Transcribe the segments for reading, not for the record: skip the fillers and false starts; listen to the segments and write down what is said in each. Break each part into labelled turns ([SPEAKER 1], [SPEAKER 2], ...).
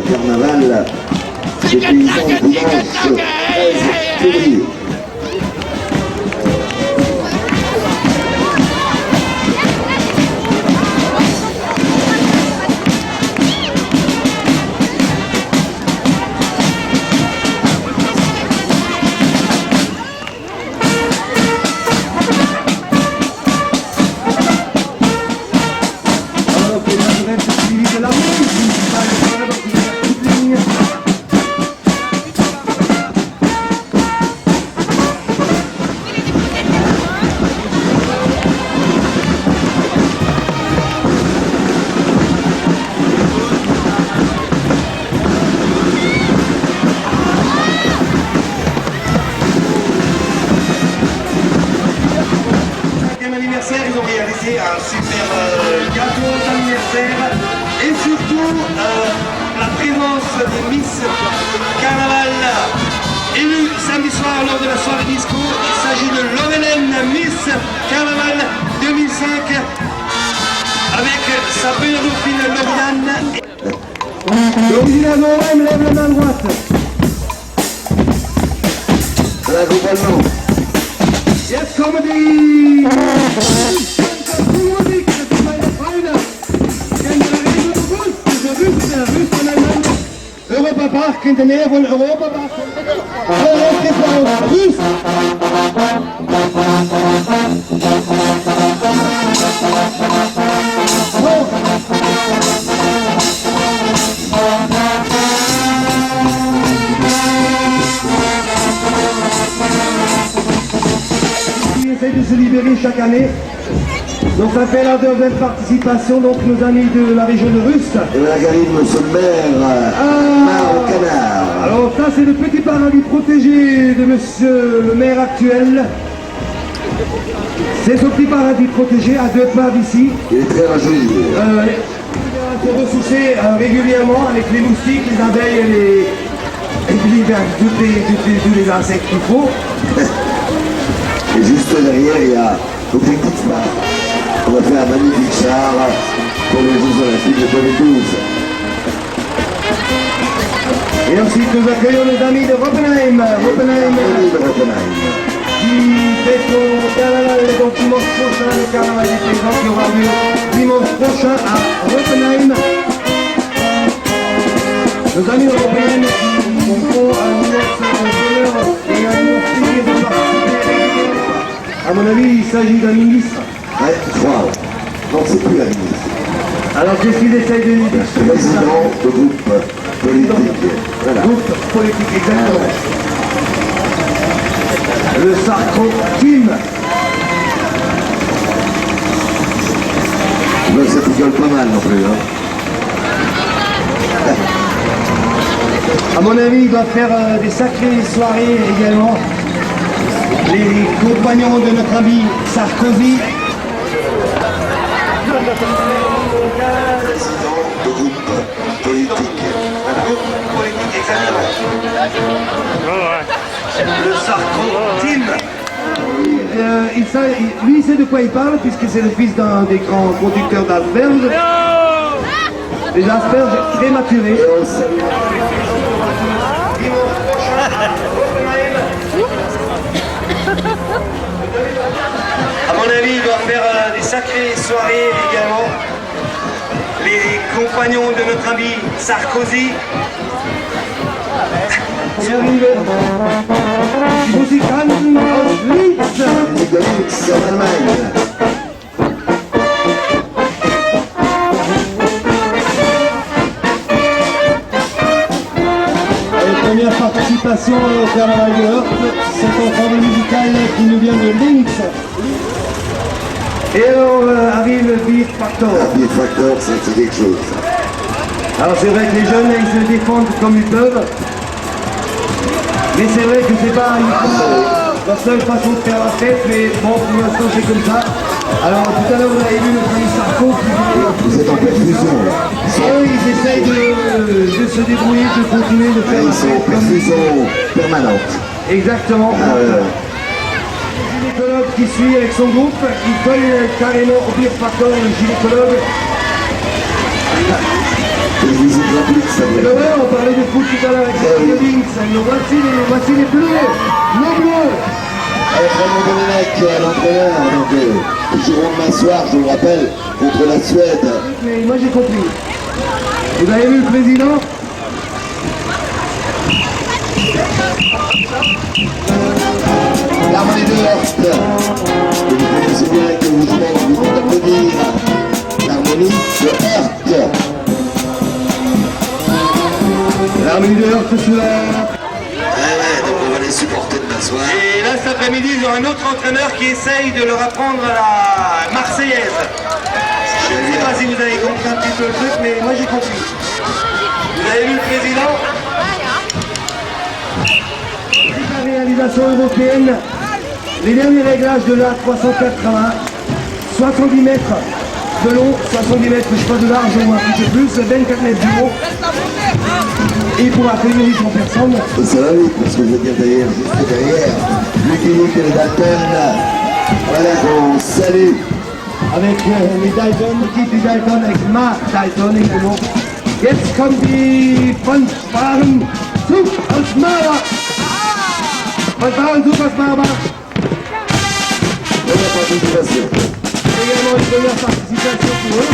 [SPEAKER 1] Carnaval, des paysans dimanche 13 février.
[SPEAKER 2] Ils ont réalisé un super gâteau d'anniversaire et surtout la présence de Miss Carnaval élue samedi soir lors de la soirée disco. Il s'agit de Lorelène Miss Carnaval 2005 avec sa belle dauphine Lauriane.
[SPEAKER 3] L'original Lorraine lève la main droite.
[SPEAKER 1] Voilà, globalement.
[SPEAKER 3] Jetzt kommen die Musik, das ist meine Freunde. In der Regel bewusst, diese Wüste einander. Europapark in der Nähe von Europapark. Wüst. Essaye de se libérer chaque année. Donc ça fait la deuxième participation, donc nos amis de la région de Russe.
[SPEAKER 1] Et voilà qu'arrive monsieur le maire au canard.
[SPEAKER 3] Alors ça c'est le petit paradis protégé de monsieur le maire actuel. C'est ce petit paradis protégé à 2 pas d'ici.
[SPEAKER 1] Il est très rajeuni.
[SPEAKER 3] Il se ressourcer régulièrement avec les moustiques, les abeilles et tous les insectes qu'il faut.
[SPEAKER 1] Et juste derrière, il y a l'objectif bar. On va faire un magnifique char pour les Jeux Olympiques de 2012.
[SPEAKER 3] Et ensuite nous accueillons nos amis de Roppenheim. Qui fait son carnaval, donc dimanche prochain, le carnaval des paysans qui aura lieu dimanche prochain à Roppenheim. Nos amis européens qui font un immense bonheur et un immense plaisir de participer régulièrement. À mon avis, il s'agit d'un ministre.
[SPEAKER 1] Ouais, je crois. Non, c'est plus la ministre.
[SPEAKER 3] Alors qu'est-ce qu'il essaye de nous dire?
[SPEAKER 1] Président de groupe politique. Voilà.
[SPEAKER 3] Groupe politique, exactement. Le Sarko-Team.
[SPEAKER 1] Ça rigole pas mal non plus. Hein.
[SPEAKER 3] À mon avis, il doit faire des sacrées soirées également. Les compagnons de notre ami Sarkozy.
[SPEAKER 1] Président de groupe politique.
[SPEAKER 2] Le Sarko-Team.
[SPEAKER 3] Lui, il sait de quoi il parle, puisque c'est le fils d'un des grands producteurs d'asperges. Les asperges très maturées.
[SPEAKER 2] À mon avis, il doit faire des sacrées soirées également. Les compagnons de notre ami Sarkozy.
[SPEAKER 3] Musikanten aus Linz.
[SPEAKER 1] Linz en Allemagne.
[SPEAKER 3] Première participation au Carnaval de Heurt, cet ensemble musical qui nous vient de Linz. Et alors arrive le Beat Factor.
[SPEAKER 1] Un Beat Factor, ça c'est quelque chose.
[SPEAKER 3] Alors c'est vrai que les jeunes, là, ils se défendent comme ils peuvent. Mais c'est vrai que c'est pas la seule façon de faire la fête, mais bon, pour l'instant c'est comme ça. Alors tout à l'heure vous avez vu le premier Sarko qui...
[SPEAKER 1] Vous êtes en perfusion.
[SPEAKER 3] Eux, ils essayent de se débrouiller, de continuer de faire
[SPEAKER 1] Ils
[SPEAKER 3] la
[SPEAKER 1] sont en
[SPEAKER 3] fête.
[SPEAKER 1] perfusion permanente.
[SPEAKER 3] Exactement. Le gynécologue qui suit avec son groupe, qui colle carrément au Beat Factor, le gynécologue.
[SPEAKER 1] Une visite gratuite, ça
[SPEAKER 3] Et
[SPEAKER 1] veut
[SPEAKER 3] ouais, on parlait de foot tout à l'heure avec les Wings. Voici les bleus, les bleus.
[SPEAKER 1] Avec Raymond Domenech, l'entraîneur, donc qui joueront demain soir, je vous le rappelle, contre la Suède.
[SPEAKER 3] Mais moi j'ai compris. Vous avez vu le président?
[SPEAKER 1] L'harmonie de Hearst. Et vous connaissez bien que vous venez d'applaudir l'harmonie de Hearst.
[SPEAKER 3] L'harmonie de Hearst sous la...
[SPEAKER 1] Ouais, donc on va les supporter demain soir.
[SPEAKER 2] Et là, cet après-midi, ils ont un autre entraîneur qui essaye de leur apprendre la Marseillaise. Je ne sais pas si vous avez compris un petit peu le truc, mais moi j'ai compris. Vous avez vu le président?
[SPEAKER 3] La réalisation européenne, les derniers réglages de l'A 380, 70 mètres de long, 70 mètres, je crois, de large ou un petit peu plus, 24 mètres de haut. Et pour accueillir 800 personnes.
[SPEAKER 1] Et ça va vite, parce que je veux dire derrière, juste derrière, l'utilité de Dalton, voilà qu'on salue.
[SPEAKER 3] Avec les Dalton, l'équipe des Dalton, avec Mark Dalton également. Jetzt kommt die Fanfaren Zug aus Mara. Fanfaren Zug aus Mara.
[SPEAKER 1] On a participation.
[SPEAKER 3] Également une première participation pour eux.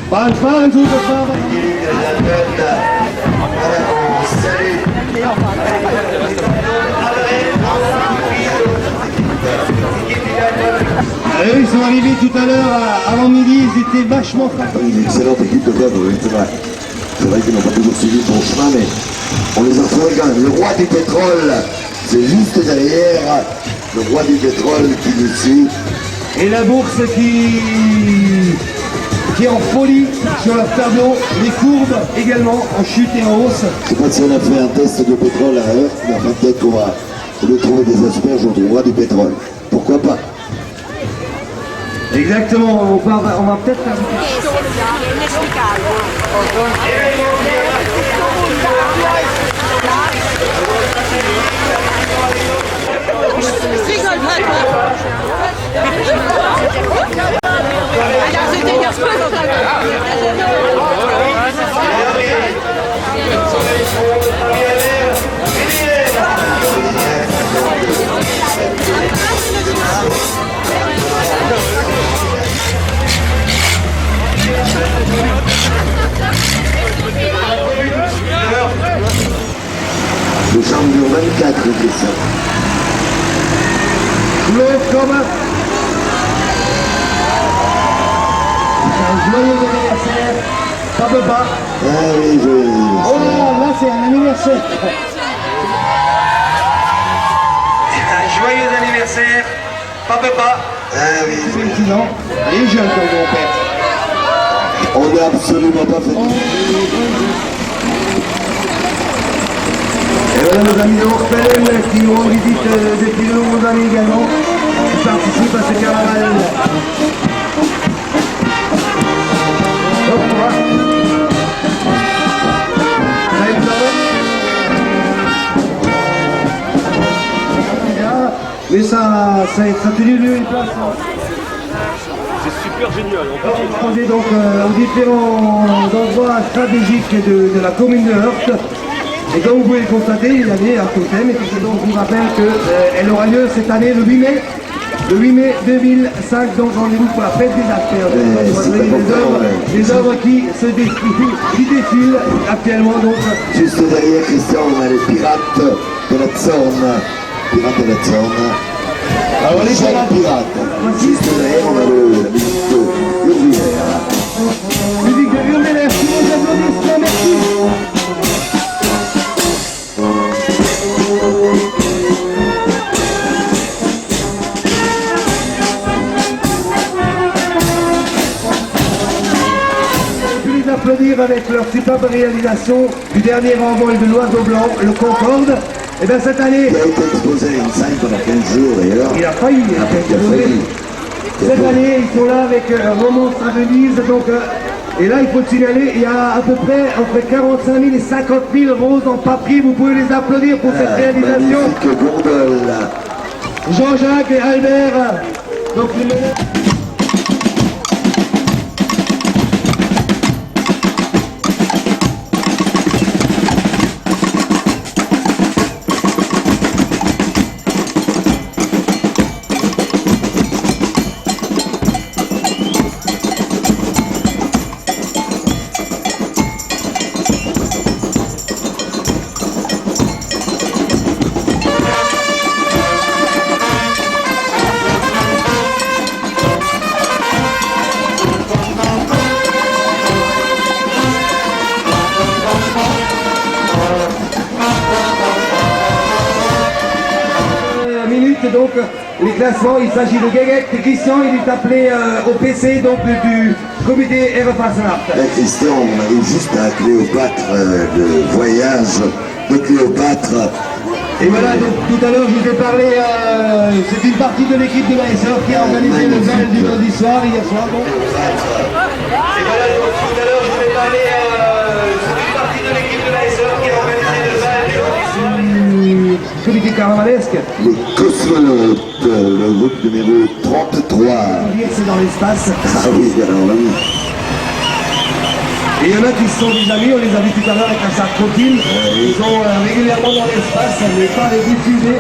[SPEAKER 3] Fanfaren Zug aus Mara.
[SPEAKER 1] Voilà qu'on salue.
[SPEAKER 3] Eux, ils sont arrivés tout à l'heure, avant midi, ils étaient vachement fatigués.
[SPEAKER 1] Une excellente équipe de club, oui, c'est vrai. C'est vrai qu'ils n'ont pas toujours suivi son chemin, mais on les a retrouvés quand même. Le roi du pétrole, c'est juste derrière. Le roi du pétrole qui nous suit.
[SPEAKER 3] Et la bourse qui est en folie sur leur tableau, les courbes également en chute et en hausse.
[SPEAKER 1] Je ne sais pas si on a fait un test de pétrole à Hearst, mais enfin peut-être qu'on va retrouver des asperges au roi du pétrole. Pourquoi pas?
[SPEAKER 3] Exactement, on va peut-être faire...
[SPEAKER 1] Le charme du 24, c'est ça.
[SPEAKER 3] Claude comme un joyeux anniversaire, ça peut pas.
[SPEAKER 1] Ah oui,
[SPEAKER 3] Oh là, c'est un anniversaire.
[SPEAKER 2] Un joyeux anniversaire, Papa.
[SPEAKER 1] Ah oui, oui.
[SPEAKER 3] 26 ans, il est jeune comme grand-père.
[SPEAKER 1] On n'a absolument pas fait.
[SPEAKER 3] Et voilà nos amis de Orpelen qui nous rendent visite depuis de nombreuses années également, qui participent à ce carnaval. Hop, voilà. Ça y est, mais ça tenait lieu une place.
[SPEAKER 4] C'est super génial.
[SPEAKER 3] On est donc aux différents endroits stratégiques de la commune de Hearst. Et comme vous pouvez le constater, il y avait un totem. Et donc je vous rappelle qu'elle aura lieu cette année le 8 mai. Le 8 mai 2005, donc rendez-vous pour la fête des affaires. Des œuvres qui défilent actuellement. Donc,
[SPEAKER 1] Juste derrière Christian, on a les pirates de la Zorn. Pirates de la Zorn.
[SPEAKER 3] Alors les
[SPEAKER 1] Jacques
[SPEAKER 3] pirates,
[SPEAKER 1] Pirate. Juste derrière, on a la musique de Urvillers.
[SPEAKER 3] musique de Urvillers, tous les applaudissements, merci. Applaudir avec leur superbe réalisation du dernier envol de l'oiseau blanc, le Concorde. Et bien cette année,
[SPEAKER 1] Il a été exposé à Inside pendant 15 jours d'ailleurs.
[SPEAKER 3] il a failli. Cette année, ils sont là avec Romance à Venise. Donc, et là, il faut le signaler, il y a à peu près entre 45 000 et 50 000 roses en papier. Vous pouvez les applaudir pour cette réalisation.
[SPEAKER 1] Magnifique gondole.
[SPEAKER 3] Jean-Jacques et Albert. Donc, donc les classements, il s'agit de Guéguette, de Christian, il est appelé au PC donc du comité RFA Snap.
[SPEAKER 1] Christian, on arrive juste à Cléopâtre, le voyage de Cléopâtre.
[SPEAKER 3] Et voilà, donc tout à l'heure je vous ai parlé, c'est une partie de l'équipe de l'ASR qui a organisé le bal du lundi soir, hier soir. Donc. Et voilà, donc tout à l'heure je vous ai parlé, c'est une partie de l'équipe de l'ASR qui a organisé le bal du lundi soir. Comité carnavalesque.
[SPEAKER 1] Les cosmonautes, le groupe numéro 33.
[SPEAKER 3] C'est dans l'espace.
[SPEAKER 1] Ah oui, alors oui.
[SPEAKER 3] Et il y en a qui se sont des amis, on les a vus tout à l'heure avec un sac coquille. Ils sont régulièrement dans l'espace, on n'est pas les diffuser.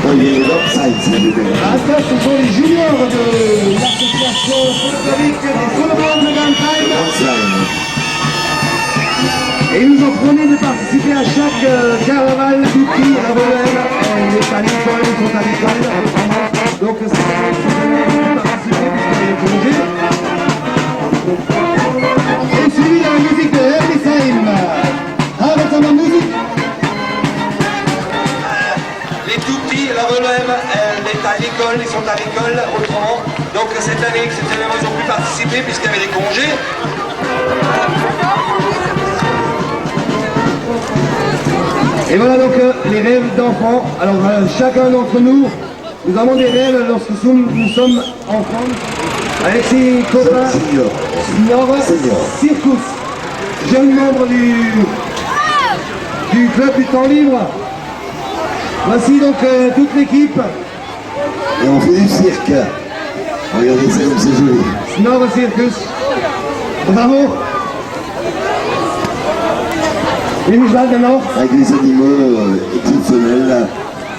[SPEAKER 1] Non, il y a les Upside, c'est les bébés.
[SPEAKER 3] Ah ça, ce sont les juniors de l'association folklorique des Solomon de Gantime. Et ils nous ont promis de participer à chaque carnaval d'outils à Volène. Les sont à l'école. Donc c'est participer puisqu'il est congé. Et suivi de la musique de Herbisheim. Avec la musique.
[SPEAKER 2] Les tout petits, la relève, elle est à l'école, ils sont à l'école autrement. Donc cette année, exceptionnellement, ils ont pu participer puisqu'il y avait des congés.
[SPEAKER 3] Et voilà donc les rêves d'enfants. Alors chacun d'entre nous, nous avons des rêves lorsque nous sommes enfants. Avec ses copains, Senior Circus, jeune membre du club du temps libre. Voici donc toute l'équipe.
[SPEAKER 1] Et on fait du cirque. Regardez ça comme c'est joli.
[SPEAKER 3] Senior Circus. Bravo. Et nous maintenant.
[SPEAKER 1] Avec les animaux exceptionnels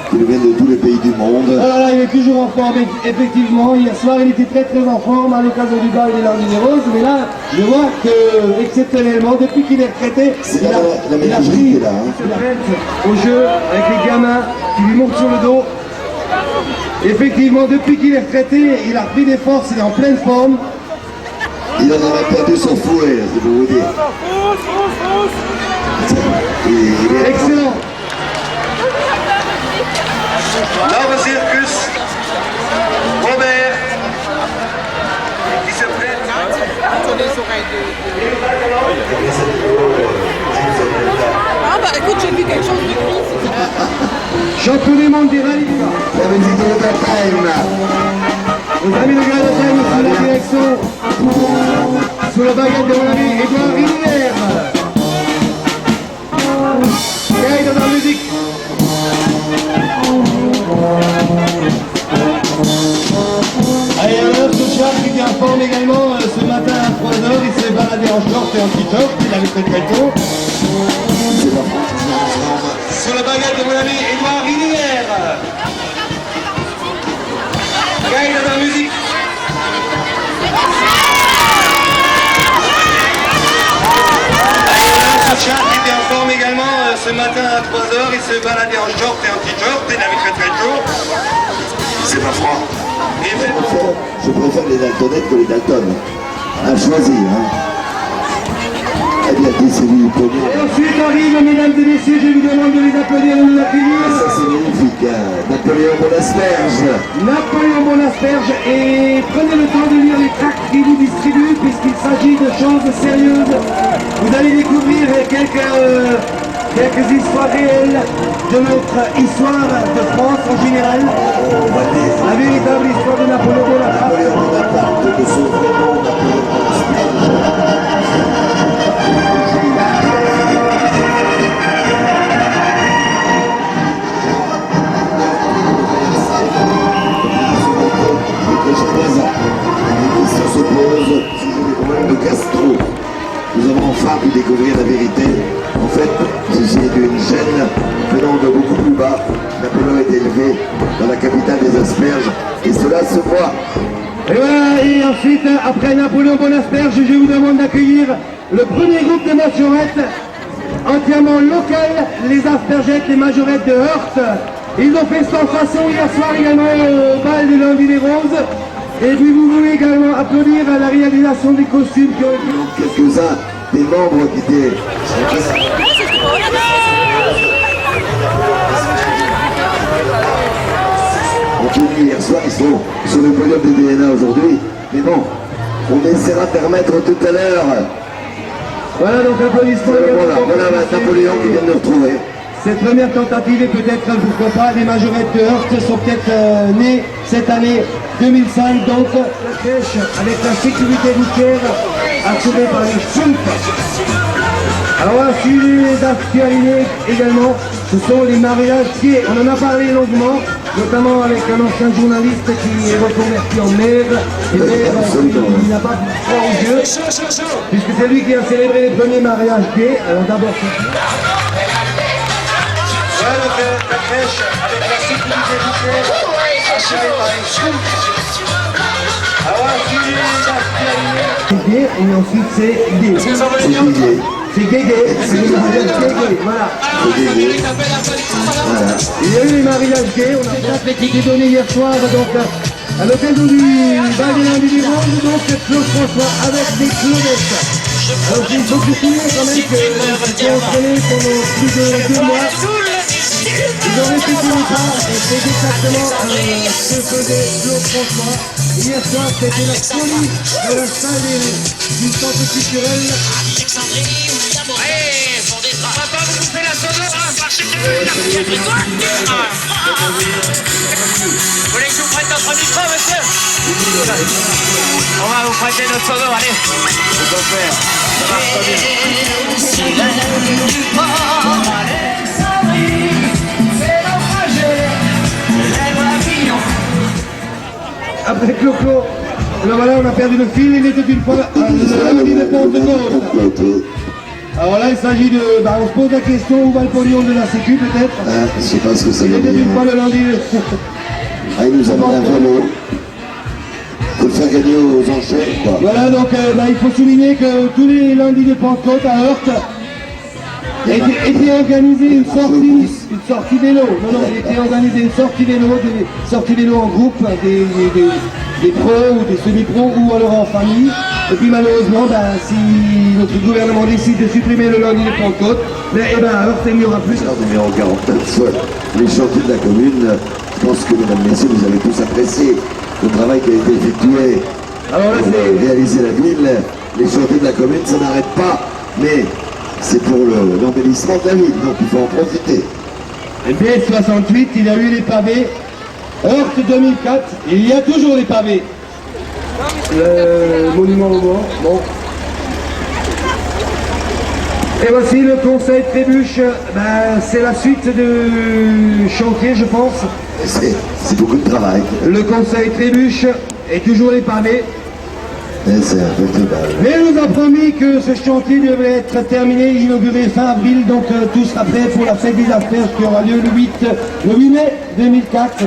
[SPEAKER 1] qui nous viennent de tous les pays du monde.
[SPEAKER 3] Oh là là, il est toujours en forme, effectivement. Hier soir, il était très très en forme à l'occasion du bal des Larmes des Roses. Mais là, je vois que, exceptionnellement, depuis qu'il est retraité, il a pris
[SPEAKER 1] là,
[SPEAKER 3] au jeu avec les gamins qui lui montent sur le dos. Effectivement, depuis qu'il est retraité, il a repris des forces, il est en pleine forme.
[SPEAKER 1] Il en a perdu son fouet, c'est pour vous dire.
[SPEAKER 3] Excellent.
[SPEAKER 2] Love Circus, Robert, qui se prête.
[SPEAKER 5] Ah bah écoute, j'ai vu quelque chose de gris.
[SPEAKER 3] Champion du monde des rallyes.
[SPEAKER 1] La musique de Gantime.
[SPEAKER 3] Nos amis de Gantime sous la direction, sous la baguette de mon ami Edouard Rivière. Gaël dans la musique. Allez, alors, ce chat qui est en forme également, ce matin à 3h, il s'est baladé en short et en t-shirt, il avait fait très tôt.
[SPEAKER 2] Sur la baguette de mon ami Edouard Rivière. Gaël dans la musique. Ce chat qui était en forme également ce matin à 3h, il s'est baladé en short et en t-shirt, il avait très très chaud. pas froid. Et
[SPEAKER 1] Je préfère les daltonettes que les daltons. À choisir. Hein. Eh bien, c'est lui, premier.
[SPEAKER 3] Et ensuite arrive, mesdames et messieurs, je vous demande de les applaudir et de les accueillir.
[SPEAKER 1] Ça, c'est magnifique. Hein. Napoléon Bonasperge.
[SPEAKER 3] Napoléon Bonasperge, et prenez le temps de lire les tracts qui vous distribuent puisqu'il s'agit de choses sérieuses. Vous allez découvrir quelques histoires réelles de notre histoire de France en général. La véritable histoire de Napoléon Bonaparte.
[SPEAKER 1] Napoléon Bonaparte, de son vrai nom, Napoléon Bonasperge. Se pose sujet des problèmes de gastro. Nous avons enfin pu découvrir la vérité. En fait, c'est d'une chaîne venant de beaucoup plus bas. Napoléon est élevé dans la capitale des asperges et cela se voit.
[SPEAKER 3] Et voilà, et ensuite, après Napoléon Bonasperge, je vous demande d'accueillir le premier groupe de majorettes entièrement local, les aspergettes, les majorettes de Heurte. Ils ont fait sensation hier soir également au bal de lundi des roses. Et puis vous voulez également applaudir à la réalisation des costumes qui ont été...
[SPEAKER 1] Quelques-uns des membres qui étaient... On finit hier soir, ils sont sur le podium de DNA aujourd'hui. Mais bon, on essaiera de les remettre tout à l'heure.
[SPEAKER 3] Voilà, donc applaudissements.
[SPEAKER 1] Voilà Napoléon qui vient de nous retrouver.
[SPEAKER 3] Cette première tentative et peut-être, pourquoi pas, les majorettes de Heurte sont peut-être nées cette année 2005, donc la crèche avec la sécurité routière assurée par les Schulp. Alors voilà, sujet d'actualité également, ce sont les mariages gays. On en a parlé longuement, notamment avec un ancien journaliste qui est reconverti en maire. Et maire, il n'a pas froid aux yeux, puisque c'est lui qui a célébré les premiers mariages gays. Alors d'abord, voilà donc la crèche avec la sécurité routière assurée par les Schulp. Alors voilà, sujet d'actualité. Et ensuite c'est gay. C'est gay, c'est les mariages gay, voilà. Il y a eu les mariages gays, on a des dates qui étaient données hier soir, donc à l'occasion du bal des lundis des roses, donc Claude François avec des Claudettes. Alors il faut souligner quand même qu'ils sont entraînés pendant plus de 2 mois. Ils ont répété les pas et c'est exactement ce que faisait Claude François. Hier soir, c'était la folie de la salle du centre culturel.
[SPEAKER 6] Vous voulez que je vous prête notre micro, monsieur? On va vous prêter notre solo, allez. On peut faire. Ça marche pas bien. Si la lune du port, Alexandrie, c'est naufragé, les pavillons.
[SPEAKER 3] Après Clo-Clo, alors voilà, on a perdu le fil, il était une fois le lundi de Pentecôte. Alors là, il s'agit de... on se pose la question, où va le pognon de la sécu peut-être?
[SPEAKER 1] Je sais pas ce que ça
[SPEAKER 3] Il
[SPEAKER 1] veut
[SPEAKER 3] était
[SPEAKER 1] dire.
[SPEAKER 3] une fois le lundi...
[SPEAKER 1] Il nous amène un vélo. Il faut le faire gagner aux enchères, quoi.
[SPEAKER 3] Voilà, donc il faut souligner que tous les lundis de Pentecôte à Heurte était organisé une sortie vélo. Non, il était organisé une sortie vélo en groupe, des pros ou des semi-pros ou alors en famille. Et puis malheureusement, si notre gouvernement décide de supprimer le lundi de Pentecôte, à Heurte, il n'y aura plus.
[SPEAKER 1] Alors, numéro 49, soit les chantiers de la commune. Je pense que, mesdames et messieurs, vous avez tous apprécié le travail qui a été effectué
[SPEAKER 3] Alors là,
[SPEAKER 1] pour réaliser la ville. Les chantiers de la commune, ça n'arrête pas, mais c'est pour l'embellissement de la ville, donc il faut en profiter.
[SPEAKER 3] Dès 68, il y a eu les pavés. Heurte 2004, il y a toujours les pavés. Le monument au mort, bon. Et voici le conseil Trébuche, c'est la suite du chantier, je pense.
[SPEAKER 1] C'est beaucoup de travail.
[SPEAKER 3] Le conseil Trébuche est toujours les pavés.
[SPEAKER 1] C'est un peu mal.
[SPEAKER 3] Mais on nous a promis que ce chantier devait être terminé, inauguré fin avril, donc tout sera prêt pour la fête des asperges qui aura lieu le 8 mai 2004.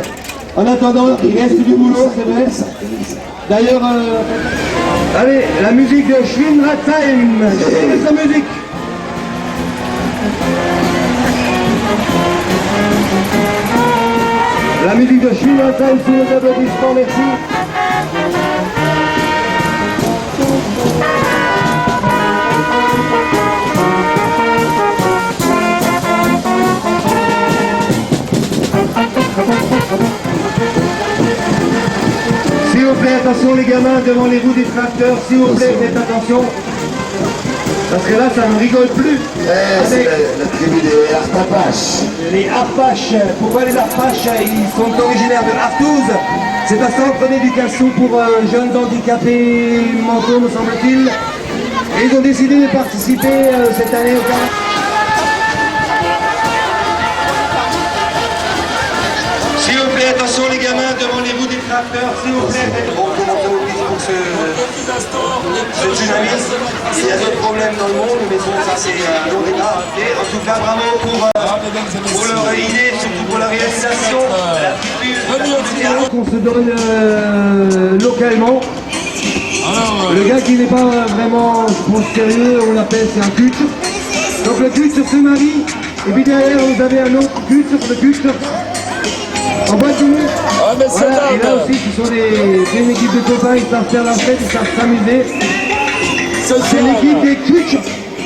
[SPEAKER 3] En attendant, il reste du boulot, c'est vrai. D'ailleurs, allez, la musique de Schwindra Time, c'est sa musique. La musique de Schwindelstein sous les applaudissements, merci. S'il vous plaît, attention les gamins devant les roues des tracteurs, s'il vous plaît, faites attention. Parce que là, ça ne rigole plus.
[SPEAKER 1] C'est la tribu des Artapaches.
[SPEAKER 3] Les Arpaches, pourquoi les Arpaches? Ils sont originaires de Artouze. C'est un centre d'éducation pour jeunes handicapés mentaux, me semble-t-il. Et ils ont décidé de participer cette année au carnaval.
[SPEAKER 2] S'il vous plaît, attention les gamins devant les roues des tracteurs, s'il vous plaît, faites pour ce tsunami. Il y a d'autres problèmes dans le monde, mais bon, ça c'est un long débat. Et en tout cas, bravo pour leur idée, surtout pour la réalisation.
[SPEAKER 3] Qu'on se donne localement. Le gars qui n'est pas vraiment, je pense, sérieux, on l'appelle, c'est un culte. Donc le culte se marie, et puis derrière vous avez un autre culte, le culte en boîte de nuit. Voilà, et là aussi ce sont c'est une équipe de copains, ils savent faire la fête, ils savent s'amuser. C'est l'équipe des cultes.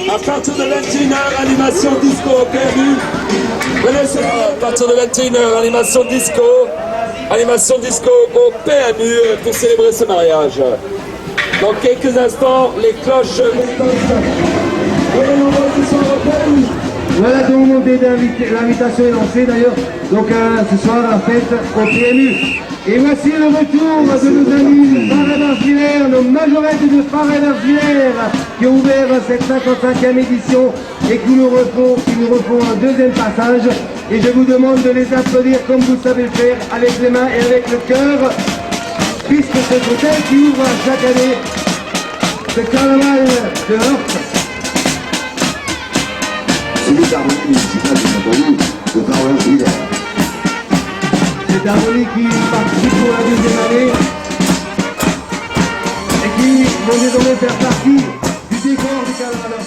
[SPEAKER 7] À partir de 21h, animation disco au PMU. Venez, c'est à partir de 21h, animation disco au PMU pour célébrer ce mariage. Dans quelques instants, les cloches.
[SPEAKER 3] Voilà donc l'invitation est lancée d'ailleurs. Donc ce soir la fête au PMU. Et voici le retour de nos amis de Faray-Versvillers, nos majorettes de Faray-Versvillers qui ont ouvert cette 55e édition et qui nous refont un deuxième passage. Et je vous demande de les applaudir comme vous savez le faire, avec les mains et avec le cœur, puisque c'est hôtel qui ouvre chaque année ce carnaval de Heurte.
[SPEAKER 1] Celui d'harmonie municipale de Faray-Versvillers.
[SPEAKER 3] C'est Harmonie qui participe pour la deuxième année et qui vont désormais faire partie du décor du carnaval.